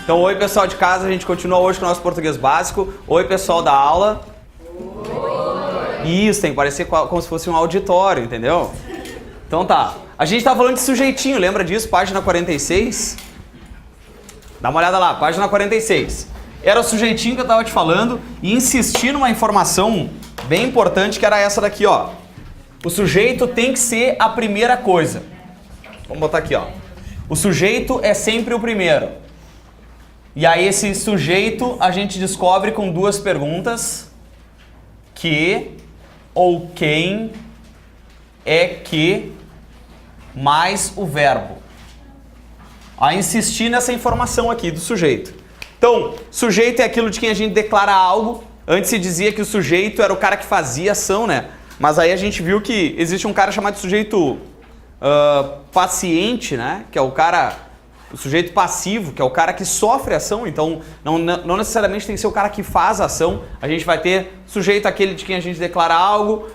Então, oi pessoal de casa, a gente continua hoje com o nosso português básico. Oi pessoal da aula. Oi. Isso, tem que parecer como se fosse um auditório, entendeu? Então tá. A gente tá falando de sujeitinho, lembra disso? Página 46. Dá uma olhada lá, página 46. Era o sujeitinho que eu tava te falando e insisti numa informação bem importante que era essa daqui, ó. O sujeito tem que ser a primeira coisa. Vamos botar aqui, ó. O sujeito é sempre o primeiro. E aí esse sujeito a gente descobre com duas perguntas. Que ou quem é que mais o verbo. A insistir nessa informação aqui do sujeito. Então, sujeito é aquilo de quem a gente declara algo. Antes se dizia que o sujeito era o cara que fazia ação, né? Mas aí a gente viu que existe um cara chamado sujeito paciente, né? Que é o cara... O sujeito passivo, que é o cara que sofre a ação, então não necessariamente tem que ser o cara que faz a ação. A gente vai ter sujeito aquele de quem a gente declara algo,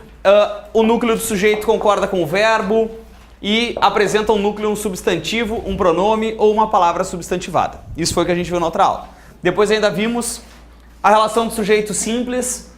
o núcleo do sujeito concorda com o verbo e apresenta um núcleo, um substantivo, um pronome ou uma palavra substantivada. Isso foi o que a gente viu na outra aula. Depois ainda vimos a relação do sujeito simples.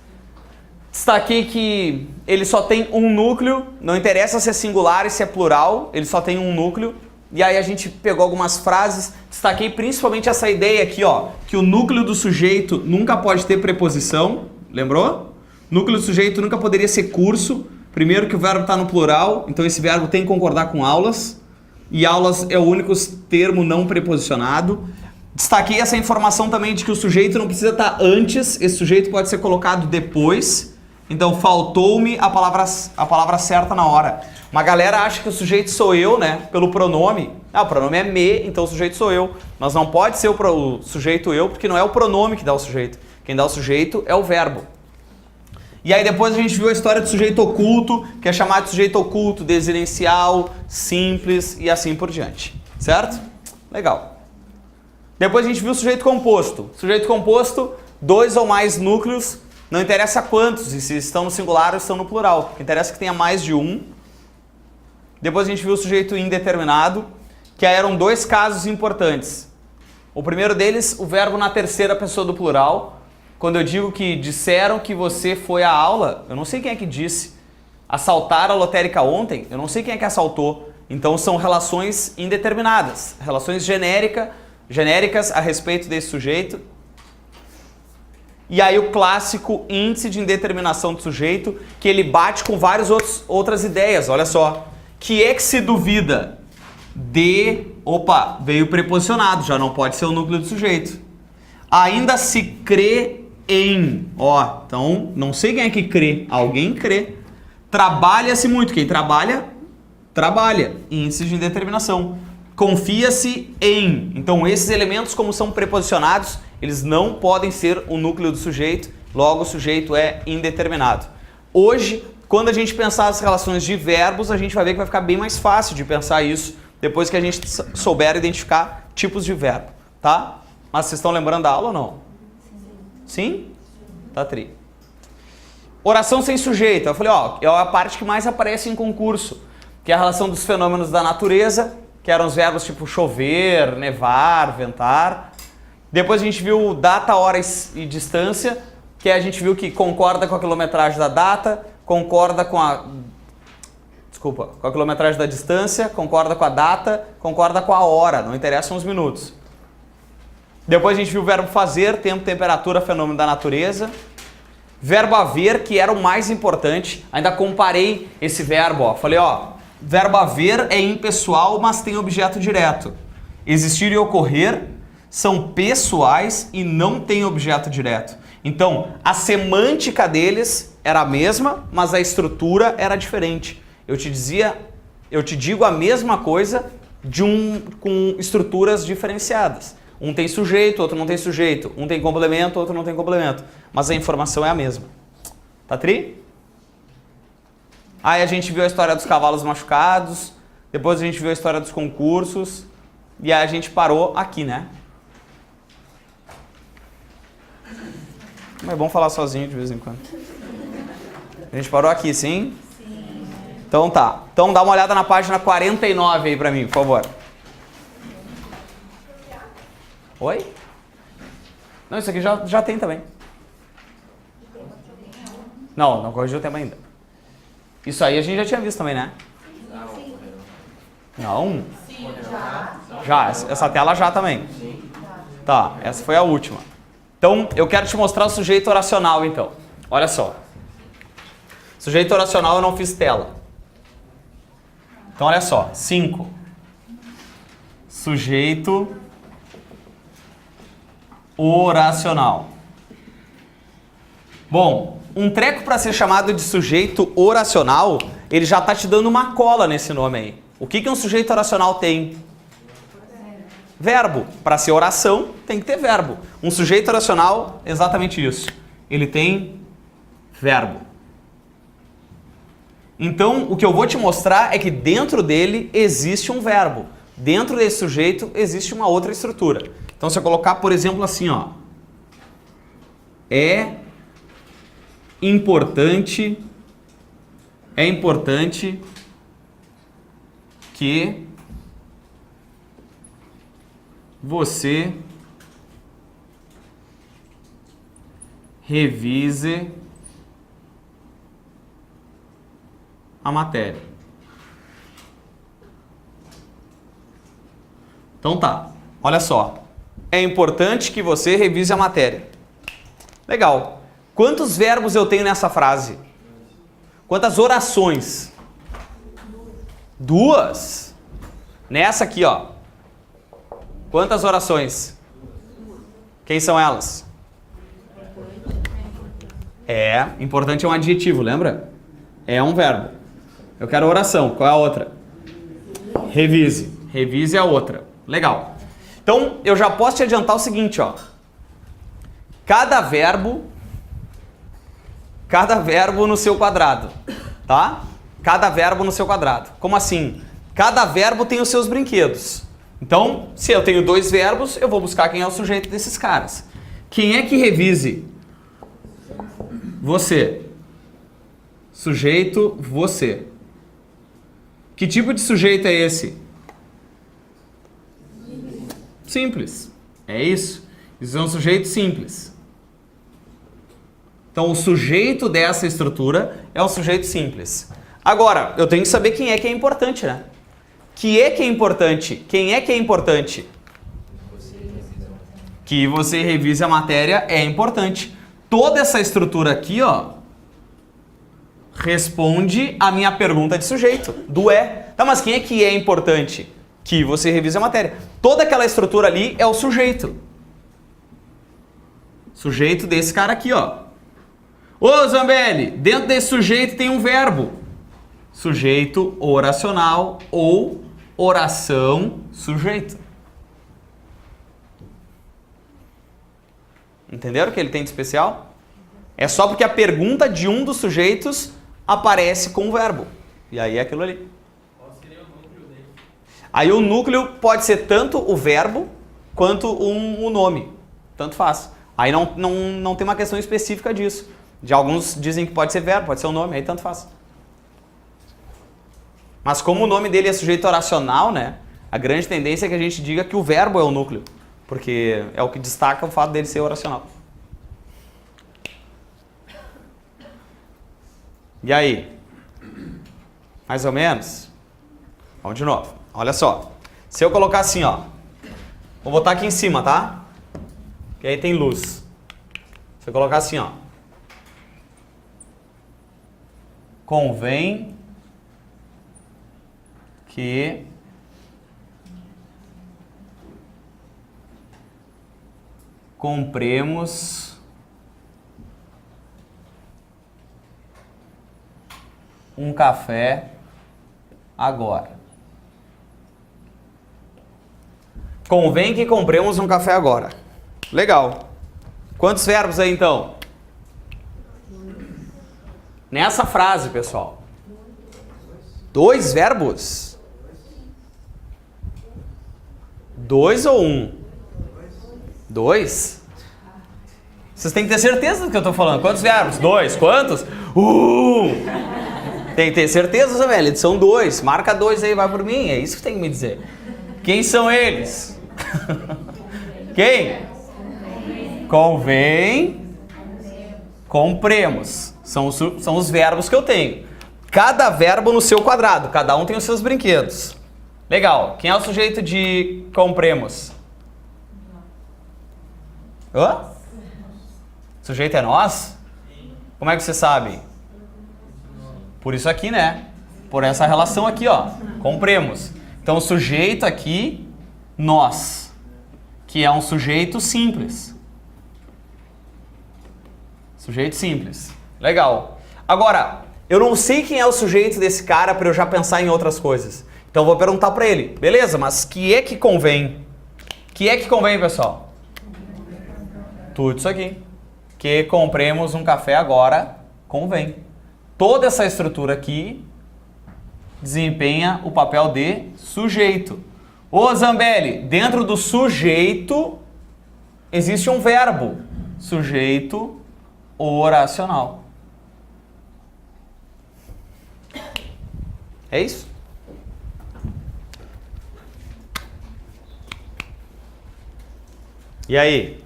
Destaquei que ele só tem um núcleo, não interessa se é singular e se é plural, ele só tem um núcleo. E aí a gente pegou algumas frases, destaquei principalmente essa ideia aqui, ó, que o núcleo do sujeito nunca pode ter preposição, lembrou? Núcleo do sujeito nunca poderia ser curso, primeiro que o verbo está no plural, então esse verbo tem que concordar com aulas, e aulas é o único termo não preposicionado. Destaquei essa informação também de que o sujeito não precisa estar antes, esse sujeito pode ser colocado depois, então faltou-me a palavra certa na hora. Uma galera acha que o sujeito sou eu, né? Pelo pronome. Ah, o pronome é me, então o sujeito sou eu. Mas não pode ser o sujeito eu, porque não é o pronome que dá o sujeito. Quem dá o sujeito é o verbo. E aí depois a gente viu a história do sujeito oculto, que é chamado de sujeito oculto, desinencial, simples e assim por diante. Certo? Legal. Depois a gente viu o sujeito composto. Sujeito composto, dois ou mais núcleos, não interessa quantos, e se estão no singular ou estão no plural. O que interessa é que tenha mais de um. Depois a gente viu o sujeito indeterminado, que eram dois casos importantes. O primeiro deles, o verbo na terceira pessoa do plural. Quando eu digo que disseram que você foi à aula, eu não sei quem é que disse. Assaltaram a lotérica ontem, eu não sei quem é que assaltou. Então são relações indeterminadas, relações genéricas a respeito desse sujeito. E aí o clássico índice de indeterminação do sujeito, que ele bate com várias outras ideias, olha só. Que é que se duvida de... Opa, veio preposicionado, já não pode ser o núcleo do sujeito. Ainda se crê em... Ó, então, não sei quem é que crê. Alguém crê. Trabalha-se muito. Quem trabalha, trabalha. Índice de indeterminação. Confia-se em. Então, esses elementos, como são preposicionados, eles não podem ser o núcleo do sujeito. Logo, o sujeito é indeterminado. Hoje... Quando a gente pensar as relações de verbos, a gente vai ver que vai ficar bem mais fácil de pensar isso depois que a gente souber identificar tipos de verbo, tá? Mas vocês estão lembrando da aula ou não? Sim? Tá, tri. Oração sem sujeito. Eu falei, ó, é a parte que mais aparece em concurso, que é a relação dos fenômenos da natureza, que eram os verbos tipo chover, nevar, ventar. Depois a gente viu data, hora e distância, que a gente viu que concorda com a quilometragem da data, concorda com a quilometragem da distância, concorda com a data, concorda com a hora, não interessam os minutos. Depois a gente viu o verbo fazer, tempo, temperatura, fenômeno da natureza. Verbo haver, que era o mais importante, ainda comparei esse verbo, ó. Falei, ó, verbo haver é impessoal, mas tem objeto direto. Existir e ocorrer são pessoais e não tem objeto direto. Então, a semântica deles era a mesma, mas a estrutura era diferente. Eu te digo a mesma coisa com estruturas diferenciadas. Um tem sujeito, outro não tem sujeito. Um tem complemento, outro não tem complemento. Mas a informação é a mesma. Tá tri? Aí a gente viu a história dos cavalos machucados, depois a gente viu a história dos concursos, e aí a gente parou aqui, né? É bom falar sozinho de vez em quando. A gente parou aqui, sim? Sim. Então tá. Então dá uma olhada na página 49 aí pra mim, por favor. Oi? Não, isso aqui já tem também. Não corrigiu o tema ainda. Isso aí a gente já tinha visto também, né? Não? Já, essa tela já também. Tá, essa foi a última. Então, eu quero te mostrar o sujeito oracional, então. Olha só. Sujeito oracional eu não fiz tela. Então, olha só. 5. Sujeito oracional. Bom, um treco para ser chamado de sujeito oracional, ele já está te dando uma cola nesse nome aí. O que um sujeito oracional tem? Verbo. Para ser oração, tem que ter verbo. Um sujeito oracional, exatamente isso. Ele tem verbo. Então, o que eu vou te mostrar é que dentro dele existe um verbo. Dentro desse sujeito existe uma outra estrutura. Então, se eu colocar, por exemplo, assim, ó. É importante que você revise a matéria. Então tá, olha só. É importante que você revise a matéria. Legal. Quantos verbos eu tenho nessa frase? Quantas orações? 2. Nessa aqui, ó. Quantas orações? Quem são elas? Importante é um adjetivo, lembra? É um verbo. Eu quero oração. Qual é a outra? Revise. Revise é a outra. Legal. Então, eu já posso te adiantar o seguinte, ó. Cada verbo no seu quadrado, tá? Cada verbo no seu quadrado. Como assim? Cada verbo tem os seus brinquedos. Então, se eu tenho 2 verbos, eu vou buscar quem é o sujeito desses caras. Quem é que revise? Você. Sujeito, você. Que tipo de sujeito é esse? Simples. É isso. Isso é um sujeito simples. Então, o sujeito dessa estrutura é um sujeito simples. Agora, eu tenho que saber quem é que é importante, né? Que é importante? Quem é que é importante? Que você revise a matéria é importante. Toda essa estrutura aqui, ó, responde a minha pergunta de sujeito, do é. Tá, mas quem é que é importante? Que você revise a matéria. Toda aquela estrutura ali é o sujeito. Sujeito desse cara aqui, ó. Ô Zambelli, dentro desse sujeito tem um verbo. Sujeito oracional ou oração sujeito. Entenderam o que ele tem de especial? É só porque a pergunta de um dos sujeitos aparece com o verbo. E aí é aquilo ali. Qual seria o núcleo dele? Aí o núcleo pode ser tanto o verbo quanto o nome. Tanto faz. Aí não tem uma questão específica disso. De alguns dizem que pode ser verbo, pode ser o nome, aí tanto faz. Mas como o nome dele é sujeito oracional, né? A grande tendência é que a gente diga que o verbo é o núcleo. Porque é o que destaca o fato dele ser oracional. E aí? Mais ou menos? Vamos de novo. Olha só. Se eu colocar assim, ó. Vou botar aqui em cima, tá? Que aí tem luz. Se eu colocar assim, ó. Convém que compremos um café agora. Convém que compremos um café agora. Legal. Quantos verbos aí então? Nessa frase, pessoal. 2 verbos? 2 ou 1? 2? Vocês têm que ter certeza do que eu estou falando. Quantos verbos? 2. Quantos? Tem que ter certeza, velho. São 2. Marca 2 aí, vai por mim. É isso que tem que me dizer. Quem são eles? Quem? convém, compremos. São os verbos que eu tenho. Cada verbo no seu quadrado, cada um tem os seus brinquedos. Legal. Quem é o sujeito de compremos? Hã? O sujeito é nós? Como é que você sabe? Por isso aqui, né? Por essa relação aqui, ó. Compremos. Então, o sujeito aqui, nós, que é um sujeito simples. Sujeito simples. Legal. Agora, eu não sei quem é o sujeito desse cara para eu já pensar em outras coisas. Então, eu vou perguntar para ele. Beleza, mas que é que convém? Que é que convém, pessoal? Tudo isso aqui. Que compremos um café agora, convém. Toda essa estrutura aqui desempenha o papel de sujeito. Ô Zambelli, dentro do sujeito existe um verbo. Sujeito oracional. É isso? E aí?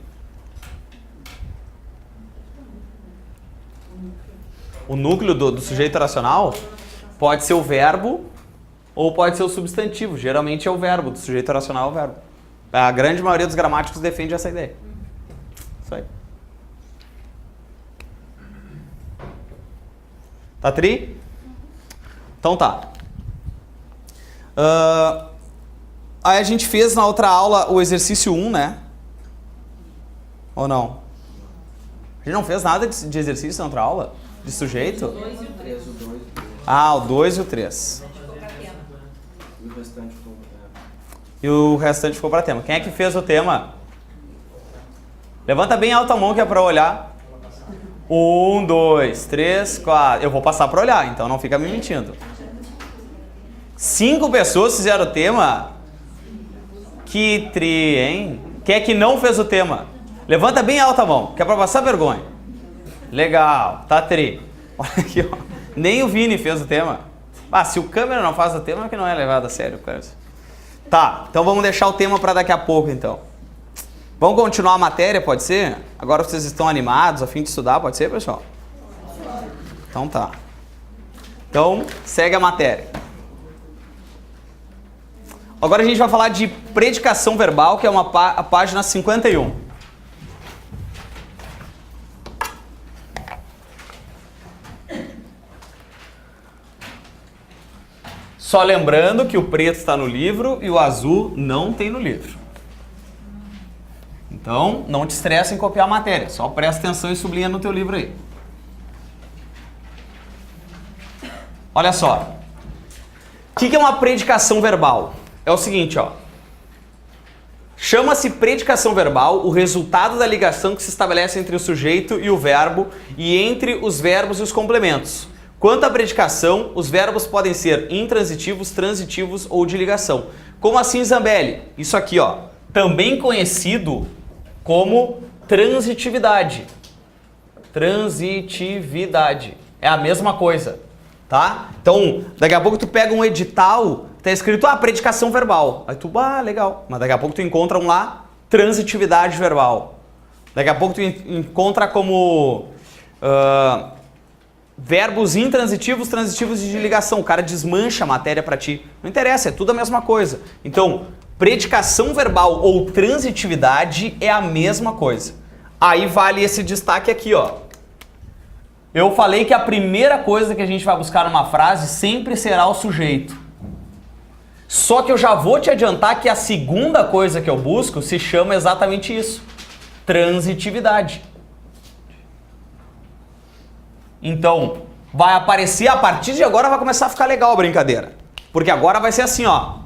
O núcleo do sujeito oracional pode ser o verbo ou pode ser o substantivo. Geralmente é o verbo, do sujeito oracional é o verbo. A grande maioria dos gramáticos defende essa ideia. Isso aí. Tá tri? Então tá. Aí a gente fez na outra aula o exercício 1, né? Ou não? A gente não fez nada de exercício na outra aula? De sujeito? O 2 e o 3. Ah, o 2 e o 3. E o restante ficou para tema. E o restante ficou para tema. Quem é que fez o tema? Levanta bem alta a mão que é para olhar. 1, 2, 3, 4. Eu vou passar para olhar, então não fica me mentindo. 5 pessoas fizeram o tema? Que tri, hein? Quem é que não fez o tema? Levanta bem alta a mão, que é para passar vergonha. Legal, tá tri. Olha aqui, ó. Nem o Vini fez o tema. Ah, se o câmera não faz o tema, é que não é levado a sério, cara. Tá, então vamos deixar o tema para daqui a pouco, então. Vamos continuar a matéria, pode ser? Agora vocês estão animados, a fim de estudar, pode ser, pessoal? Então tá. Então, segue a matéria. Agora a gente vai falar de predicação verbal, que é a página 51. Só lembrando que o preto está no livro e o azul não tem no livro. Então, não te estressa em copiar a matéria. Só presta atenção e sublinha no teu livro aí. Olha só. O que é uma predicação verbal? É o seguinte, ó. Chama-se predicação verbal o resultado da ligação que se estabelece entre o sujeito e o verbo e entre os verbos e os complementos. Quanto à predicação, os verbos podem ser intransitivos, transitivos ou de ligação. Como assim, Zambelli? Isso aqui, ó, também conhecido como transitividade. Transitividade. É a mesma coisa, tá? Então, daqui a pouco tu pega um edital, tá escrito, predicação verbal. Aí tu, legal. Mas daqui a pouco tu encontra um lá, transitividade verbal. Daqui a pouco tu encontra como... verbos intransitivos, transitivos e de ligação. O cara desmancha a matéria para ti. Não interessa, é tudo a mesma coisa. Então, predicação verbal ou transitividade é a mesma coisa. Aí vale esse destaque aqui, ó. Eu falei que a primeira coisa que a gente vai buscar numa frase sempre será o sujeito. Só que eu já vou te adiantar que a segunda coisa que eu busco se chama exatamente isso. Transitividade. Então, vai aparecer, a partir de agora vai começar a ficar legal a brincadeira. Porque agora vai ser assim, ó.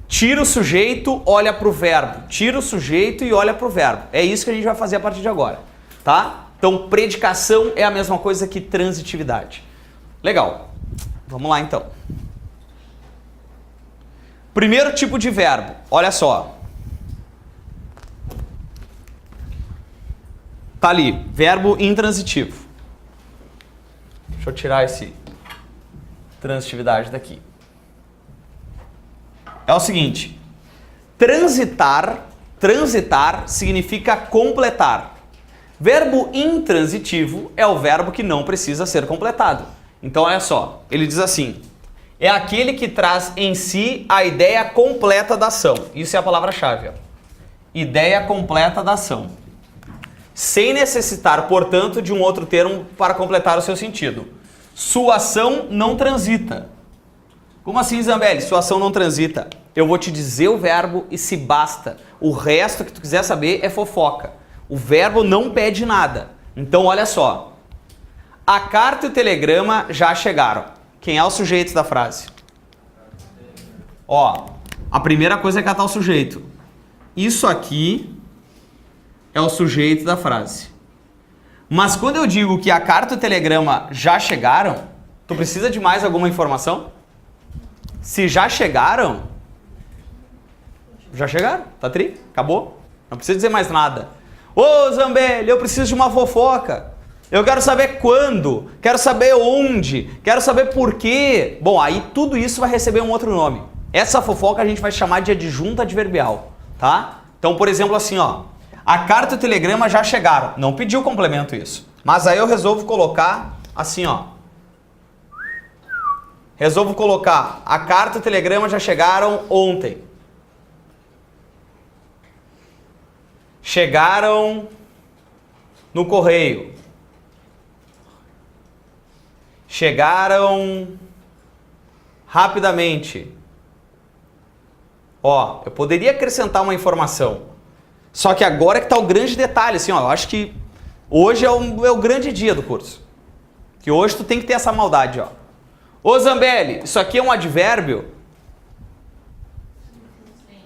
Tira o sujeito, olha pro verbo. Tira o sujeito e olha pro verbo. É isso que a gente vai fazer a partir de agora, tá? Então, predicação é a mesma coisa que transitividade. Legal. Vamos lá, então. Primeiro tipo de verbo. Olha só. Tá ali, verbo intransitivo. Deixa eu tirar esse transitividade daqui. É o seguinte, transitar significa completar. Verbo intransitivo é o verbo que não precisa ser completado. Então, olha só, ele diz assim, é aquele que traz em si a ideia completa da ação. Isso é a palavra-chave, ó. Ideia completa da ação. Sem necessitar, portanto, de um outro termo para completar o seu sentido. Sua ação não transita. Como assim, Zambelli? Sua ação não transita. Eu vou te dizer o verbo e se basta. O resto que tu quiser saber é fofoca. O verbo não pede nada. Então, olha só. A carta e o telegrama já chegaram. Quem é o sujeito da frase? Ó, a primeira coisa é catar o sujeito. Isso aqui é o sujeito da frase. Mas quando eu digo que a carta e o telegrama já chegaram, tu precisa de mais alguma informação? Se já chegaram, tá tri? Acabou? Não precisa dizer mais nada. Ô Zambelli, eu preciso de uma fofoca. Eu quero saber quando, quero saber onde, quero saber por quê. Bom, aí tudo isso vai receber um outro nome. Essa fofoca a gente vai chamar de adjunta adverbial, tá? Então, por exemplo, assim, ó. A carta e o telegrama já chegaram. Não pediu complemento isso. Mas aí eu resolvo colocar assim, ó. Resolvo colocar a carta e o telegrama já chegaram ontem. Chegaram no correio. Chegaram rapidamente. Ó, eu poderia acrescentar uma informação. Só que agora que tá o grande detalhe, assim, ó, eu acho que hoje é o grande dia do curso. Que hoje tu tem que ter essa maldade, ó. Ô Zambelli, isso aqui é um advérbio?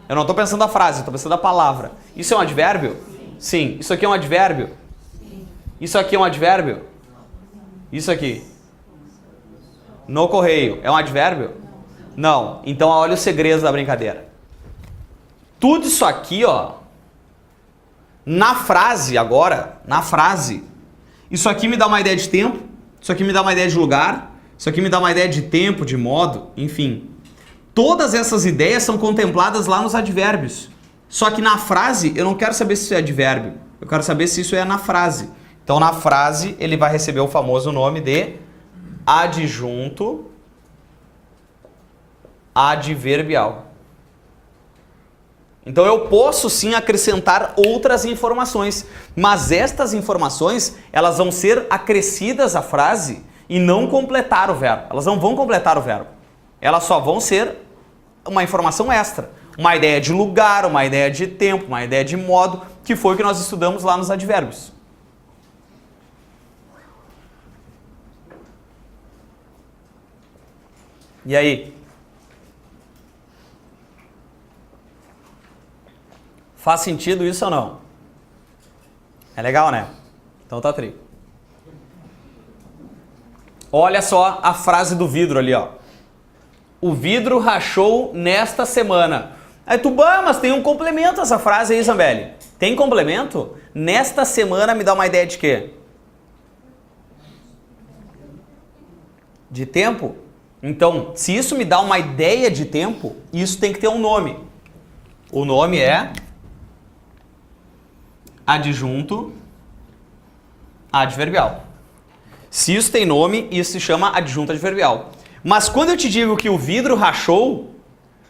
Eu não tô pensando a frase, eu tô pensando a palavra. Isso é um advérbio? Sim. Isso aqui é um advérbio? Isso aqui é um advérbio? Isso aqui. No correio. É um advérbio? Não. Então olha o segredo da brincadeira. Tudo isso aqui, ó. Na frase agora, na frase, isso aqui me dá uma ideia de tempo, isso aqui me dá uma ideia de lugar, isso aqui me dá uma ideia de tempo, de modo, enfim. Todas essas ideias são contempladas lá nos advérbios. Só que na frase, eu não quero saber se isso é advérbio, eu quero saber se isso é na frase. Então na frase, ele vai receber o famoso nome de adjunto adverbial. Então eu posso sim acrescentar outras informações, mas estas informações, elas vão ser acrescidas à frase e não completar o verbo. Elas não vão completar o verbo. Elas só vão ser uma informação extra. Uma ideia de lugar, uma ideia de tempo, uma ideia de modo, que foi o que nós estudamos lá nos advérbios. E aí? Faz sentido isso ou não? É legal, né? Então tá tri. Olha só a frase do vidro ali, ó. O vidro rachou nesta semana. Aí tu, mas tem um complemento essa frase aí, Zambelli. Tem complemento? Nesta semana me dá uma ideia de quê? De tempo? Então, se isso me dá uma ideia de tempo, isso tem que ter um nome. O nome é adjunto adverbial. Se isso tem nome, isso se chama adjunto adverbial. Mas quando eu te digo que o vidro rachou,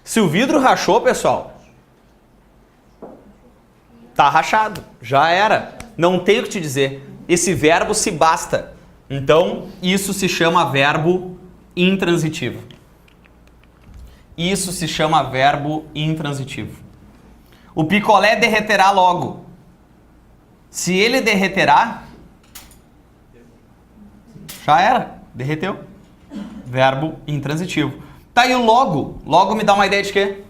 se o vidro rachou, pessoal, tá rachado, já era. Não tenho o que te dizer. Esse verbo se basta. Então, isso se chama verbo intransitivo. Isso se chama verbo intransitivo. O picolé derreterá logo. Se ele derreterá, já era, derreteu. Verbo intransitivo. Tá aí o logo. Logo me dá uma ideia de quê?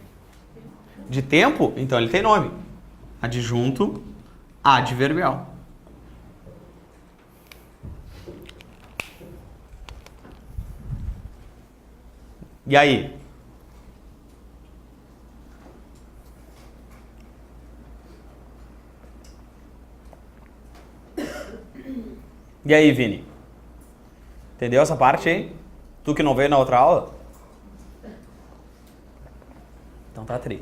De tempo? Então ele tem nome. Adjunto adverbial. E aí? E aí, Vini? Entendeu essa parte aí? Tu que não veio na outra aula? Então tá tri.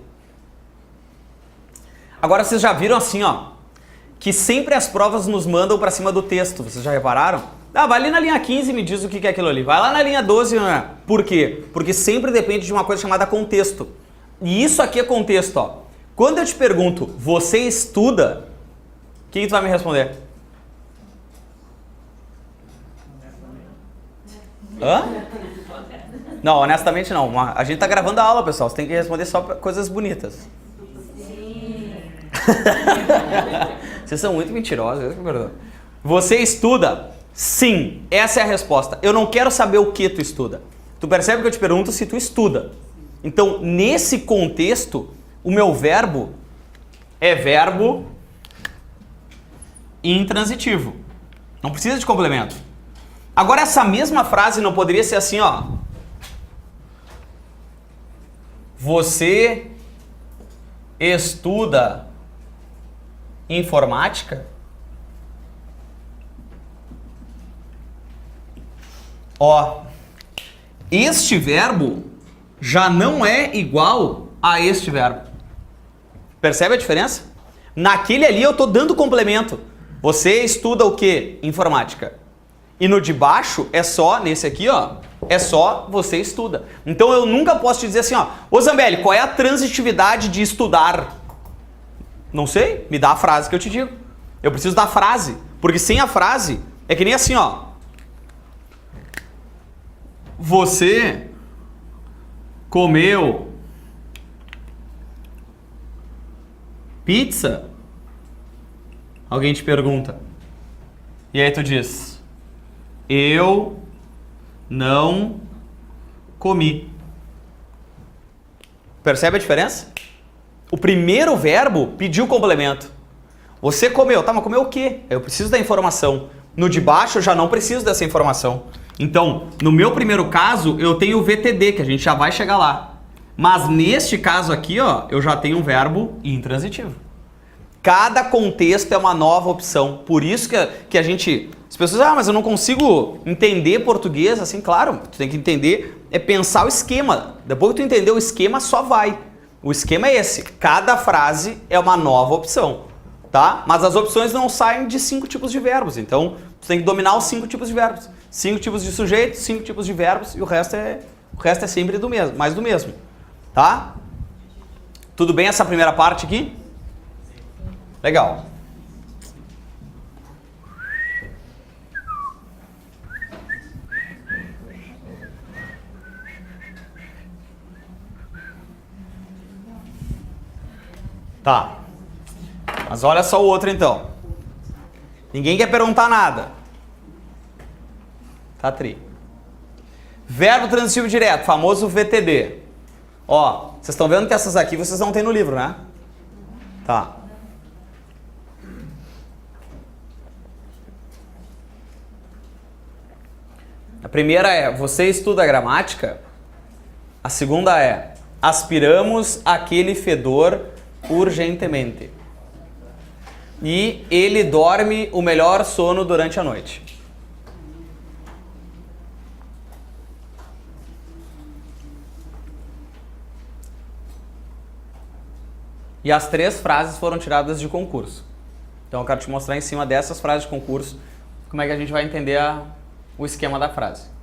Agora vocês já viram assim, ó. que sempre as provas nos mandam para cima do texto. Vocês já repararam? Ah, vai ali na linha 15 e me diz o que é aquilo ali. Vai lá na linha 12. Por quê? Porque sempre depende de uma coisa chamada contexto. E isso aqui é contexto, ó. Quando eu te pergunto, você estuda? O que tu vai me responder? Hã? Não, honestamente não. A gente tá gravando a aula, pessoal. Você tem que responder só coisas bonitas. Vocês são muito mentirosos. Você estuda? Sim. Essa é a resposta. Eu não quero saber o que tu estuda. Tu percebe que eu te pergunto se tu estuda. Então, nesse contexto, o meu verbo é verbo intransitivo. Não precisa de complemento. Agora, essa mesma frase não poderia ser assim, ó. Você estuda informática? Ó, este verbo já não é igual a este verbo. Percebe a diferença? Naquele ali eu estou dando complemento. Você estuda o quê? Informática. E no de baixo é só, nesse aqui, ó, é só você estuda. Então eu nunca posso te dizer assim, ó, ô Zambelli, qual é a transitividade de estudar? Não sei, me dá a frase que eu te digo. Eu preciso da frase, porque sem a frase é que nem assim, ó. Você comeu pizza? Alguém te pergunta. E aí tu diz, eu não comi. Percebe a diferença? O primeiro verbo pediu complemento. Você comeu, tá, mas comeu o quê? Eu preciso da informação. No de baixo eu já não preciso dessa informação. Então, no meu primeiro caso, eu tenho o VTD, que a gente já vai chegar lá. Mas neste caso aqui, ó, eu já tenho um verbo intransitivo. Cada contexto é uma nova opção. Por isso que a gente... As pessoas dizem, mas eu não consigo entender português. Assim, claro, tu tem que entender, é pensar o esquema. Depois que tu entender o esquema, só vai. O esquema é esse. Cada frase é uma nova opção, tá? Mas as opções não saem de 5 tipos de verbos. Então, tu tem que dominar os 5 tipos de verbos. 5 tipos de sujeitos, 5 tipos de verbos e o resto é sempre do mesmo, mais do mesmo, tá? Tudo bem essa primeira parte aqui? Legal. Tá. Mas olha só o outro então. Ninguém quer perguntar nada. Tá, tri. Verbo transitivo direto, famoso VTD. Ó, vocês estão vendo que essas aqui vocês não tem no livro, né? Tá. A primeira é, você estuda a gramática? A segunda é, aspiramos aquele fedor urgentemente. E ele dorme o melhor sono durante a noite. E as 3 frases foram tiradas de concurso. Então eu quero te mostrar em cima dessas frases de concurso como é que a gente vai entender o esquema da frase.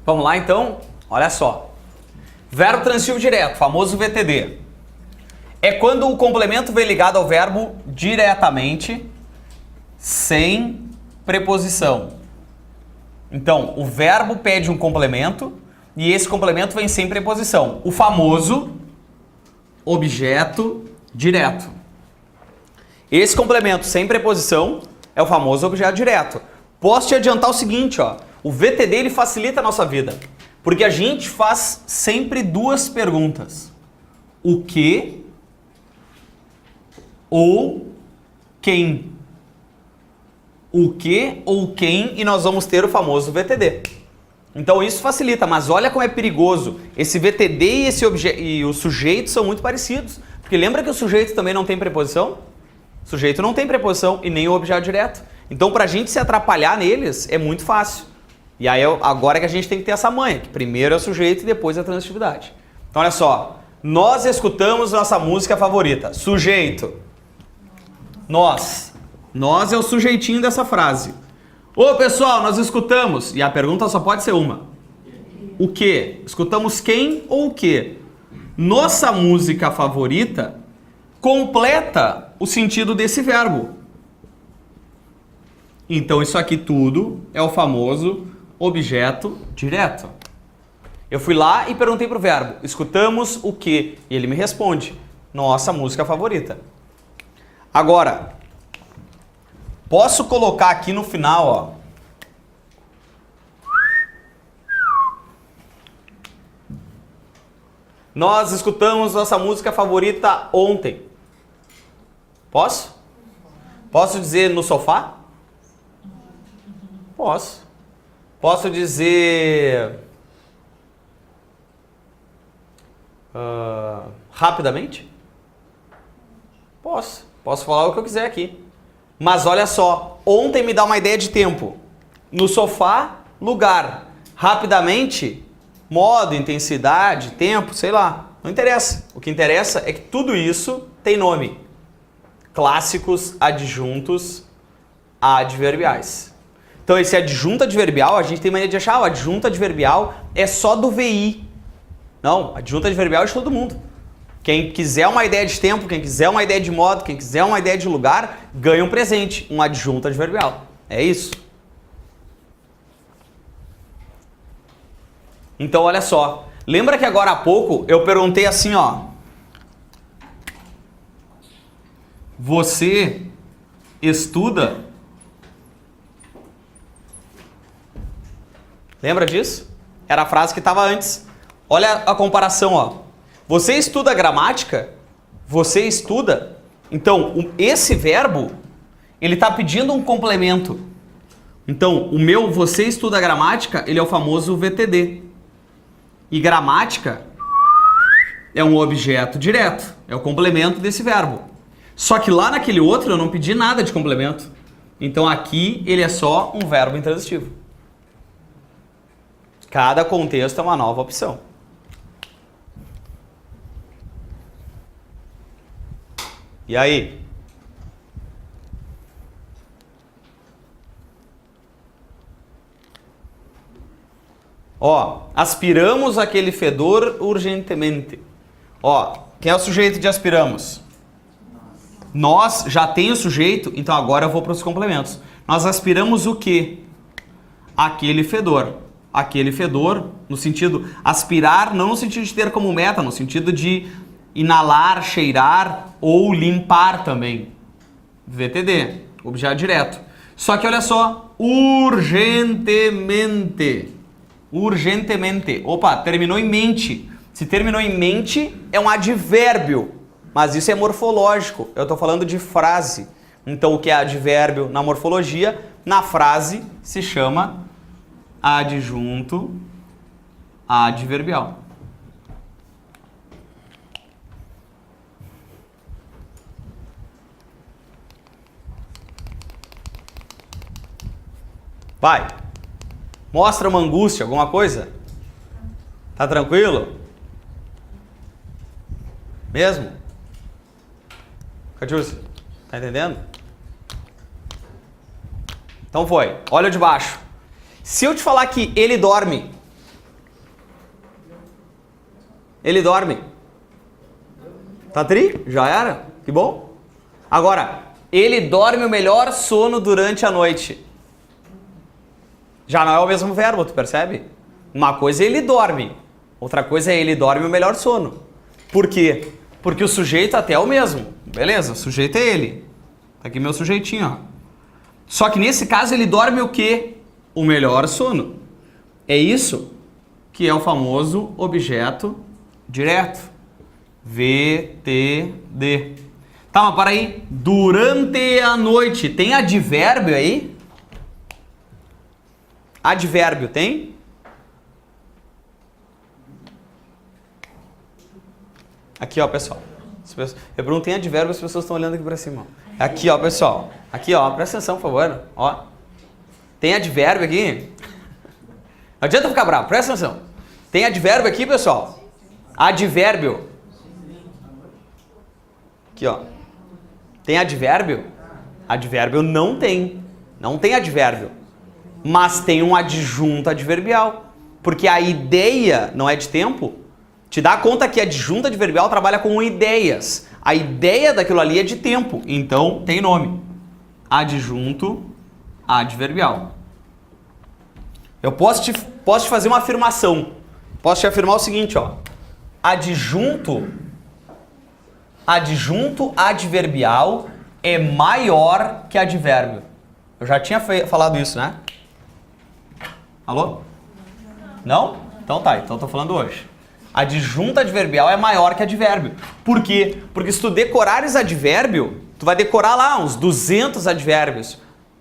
Vamos lá então? Olha só. Verbo transitivo direto, famoso VTD. É quando o complemento vem ligado ao verbo diretamente, sem preposição. Então, o verbo pede um complemento e esse complemento vem sem preposição. O famoso objeto direto. Esse complemento sem preposição é o famoso objeto direto. Posso te adiantar o seguinte, ó. O VTD ele facilita a nossa vida, porque a gente faz sempre 2 perguntas. O que ou quem? o que ou quem e nós vamos ter o famoso VTD. Então isso facilita, mas olha como é perigoso. Esse VTD e o sujeito são muito parecidos. Porque lembra que o sujeito também não tem preposição? O sujeito não tem preposição e nem o objeto direto. Então pra gente se atrapalhar neles é muito fácil. E aí agora que a gente tem que ter essa manha, que primeiro é o sujeito e depois é a transitividade. Então olha só, nós escutamos nossa música favorita. Sujeito. Nós. Nós é o sujeitinho dessa frase. Ô pessoal, nós escutamos. E a pergunta só pode ser uma. O quê? Escutamos quem ou o quê? Nossa música favorita completa o sentido desse verbo. Então isso aqui tudo é o famoso objeto direto. Eu fui lá e perguntei pro verbo, escutamos o quê? E ele me responde, nossa música favorita. Agora, posso colocar aqui no final, ó. Nós escutamos nossa música favorita ontem. Posso? Posso dizer no sofá? Posso. Posso dizer rapidamente? Posso. Posso falar o que eu quiser aqui. Mas olha só, ontem me dá uma ideia de tempo. No sofá, lugar. Rapidamente, modo, intensidade, tempo, sei lá. Não interessa. O que interessa é que tudo isso tem nome. Clássicos, adjuntos, adverbiais. Então esse adjunto adverbial, a gente tem mania de achar, o adjunto adverbial é só do VI. Não, adjunto adverbial é de todo mundo. Quem quiser uma ideia de tempo, quem quiser uma ideia de modo, quem quiser uma ideia de lugar, ganha um presente, um adjunto adverbial. É isso. Então olha só, lembra que agora há pouco eu perguntei assim, ó. Você estuda? Lembra disso? Era a frase que estava antes. Olha a comparação, ó. Você estuda gramática? Você estuda? Então, esse verbo, ele está pedindo um complemento. Então, o meu você estuda gramática, ele é o famoso VTD. E gramática é um objeto direto, é o complemento desse verbo. Só que lá naquele outro eu não pedi nada de complemento. Então aqui ele é só um verbo intransitivo. Cada contexto é uma nova opção. E aí? Ó, aspiramos aquele fedor urgentemente. Ó, quem é o sujeito de aspiramos? Nós já tem o sujeito, então agora eu vou para os complementos. Nós aspiramos o quê? Aquele fedor. Aquele fedor, no sentido aspirar, não no sentido de ter como meta, no sentido de inalar, cheirar ou limpar também. VTD, objeto direto. Só que olha só, urgentemente. Urgentemente. Opa, terminou em mente. Se terminou em mente, é um advérbio. Mas isso é morfológico. Eu estou falando de frase. Então, o que é advérbio na morfologia, na frase se chama adjunto adverbial. Vai. Mostra uma angústia, alguma coisa? Tá tranquilo? Mesmo? Catiúcia, tá entendendo? Então foi. Olha o de baixo. Se eu te falar que ele dorme. Ele dorme. Tá tri? Já era? Que bom. Agora, ele dorme o melhor sono durante a noite. Já não é o mesmo verbo, tu percebe? Uma coisa é ele dorme, outra coisa é ele dorme o melhor sono. Por quê? Porque o sujeito até é o mesmo. Beleza, o sujeito é ele. Tá aqui meu sujeitinho, ó. Só que nesse caso ele dorme o quê? O melhor sono. É isso que é o famoso objeto direto. VTD. Tá, mas para aí. Durante a noite. Tem advérbio aí? Advérbio tem? Aqui, ó, pessoal. Eu pergunto, tem advérbio, as pessoas estão olhando aqui pra cima. Ó. Aqui, ó, pessoal. Aqui, ó, presta atenção, por favor. Ó. Tem advérbio aqui? Não adianta ficar bravo, presta atenção. Tem advérbio aqui, pessoal? Advérbio. Aqui, ó. Tem advérbio? Advérbio não tem. Não tem advérbio. Mas tem um adjunto adverbial. Porque a ideia não é de tempo. Te dá conta que adjunto adverbial trabalha com ideias. A ideia daquilo ali é de tempo. Então, tem nome. Adjunto adverbial. Eu posso te fazer uma afirmação. Posso te afirmar o seguinte, ó. Adjunto adverbial é maior que advérbio. Eu já tinha falado isso, né? Alô? Não? Então tá, então tô falando hoje. Adjunto adverbial é maior que advérbio. Por quê? Porque se tu decorares advérbio, tu vai decorar lá uns 200 advérbios.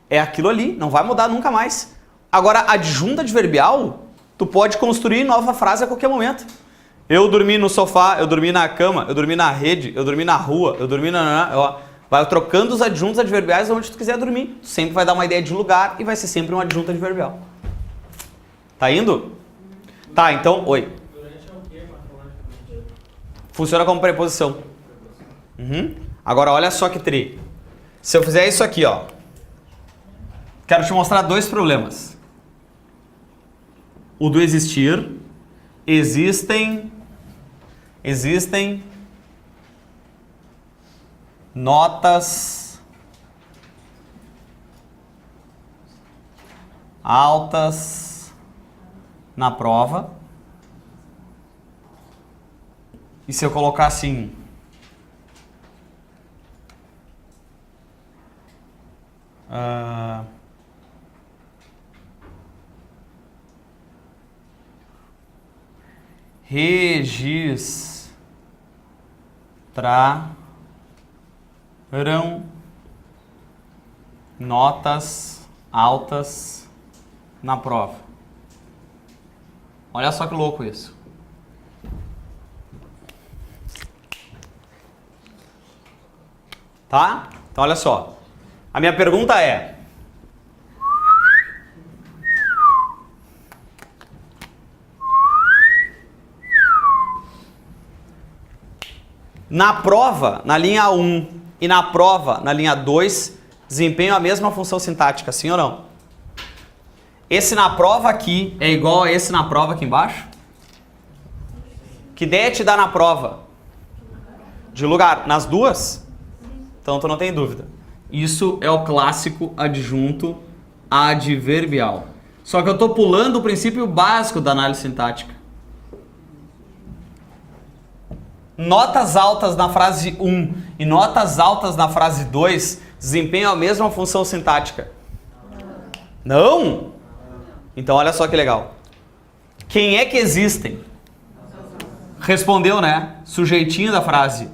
É aquilo ali, não vai mudar nunca mais. Agora, adjunto adverbial, tu pode construir nova frase a qualquer momento. Eu dormi no sofá, eu dormi na cama, eu dormi na rede, eu dormi na rua, eu dormi na... Ó, vai trocando os adjuntos adverbiais onde tu quiser dormir. Tu sempre vai dar uma ideia de lugar e vai ser sempre um adjunto adverbial. Tá indo? Tá, então... Oi. Funciona como preposição. Uhum. Agora, olha só que tri. Se eu fizer isso aqui, ó. Quero te mostrar dois problemas. O do existir. Existem notas altas na prova. E se eu colocar assim, registraram notas altas na prova. Olha só que louco isso. Tá? Então olha só. A minha pergunta é: na prova, na linha 1 e na prova, na linha 2, desempenham a mesma função sintática, sim ou não? Esse na prova aqui é igual a esse na prova aqui embaixo? Que ideia te dá na prova? De lugar? Nas duas? Então tu não tem dúvida. Isso é o clássico adjunto adverbial. Só que eu estou pulando o princípio básico da análise sintática. Notas altas na frase 1 e notas altas na frase 2 desempenham a mesma função sintática. Não? Então olha só que legal. Quem é que existem? Respondeu, né? Sujeitinho da frase.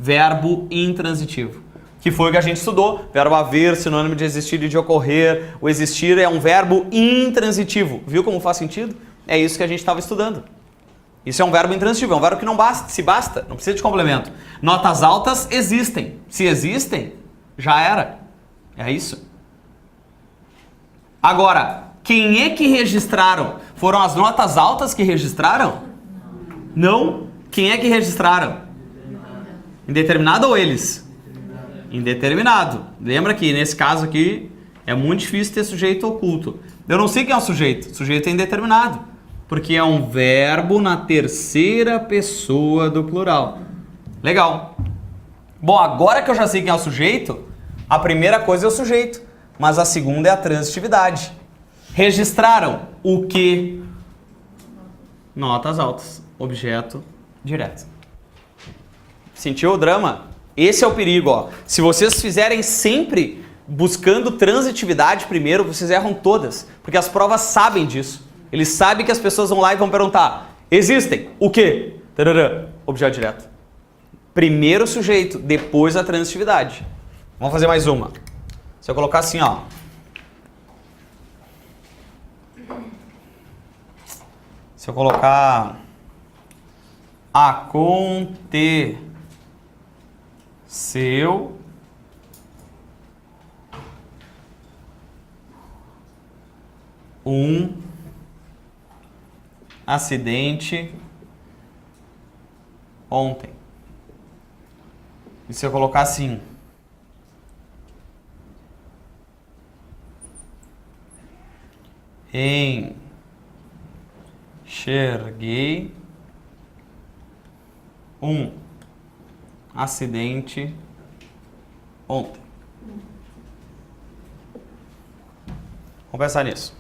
Verbo intransitivo. Que foi o que a gente estudou. Verbo haver, sinônimo de existir e de ocorrer. O existir é um verbo intransitivo. Viu como faz sentido? É isso que a gente estava estudando. Isso é um verbo intransitivo, é um verbo que não basta, se basta, não precisa de complemento. Notas altas existem. Se existem, já era. É isso. Agora, quem é que registraram? Foram as notas altas que registraram? Não. Quem é que registraram? Indeterminado ou eles? Indeterminado. Lembra que nesse caso aqui é muito difícil ter sujeito oculto. Eu não sei quem é o sujeito. O sujeito é indeterminado. Porque é um verbo na terceira pessoa do plural. Legal. Bom, agora que eu já sei quem é o sujeito, a primeira coisa é o sujeito, mas a segunda é a transitividade. Registraram o quê? Notas altas. Objeto direto. Sentiu o drama? Esse é o perigo, ó. Se vocês fizerem sempre buscando transitividade primeiro, vocês erram todas, porque as provas sabem disso. Eles sabem que as pessoas vão lá e vão perguntar: existem o quê? Tarará, objeto direto. Primeiro o sujeito, depois a transitividade. Vamos fazer mais uma. Se eu colocar assim, ó. Se eu colocar aconteceu um acidente ontem. E se eu colocar assim? Enxerguei um acidente ontem. Vamos pensar nisso.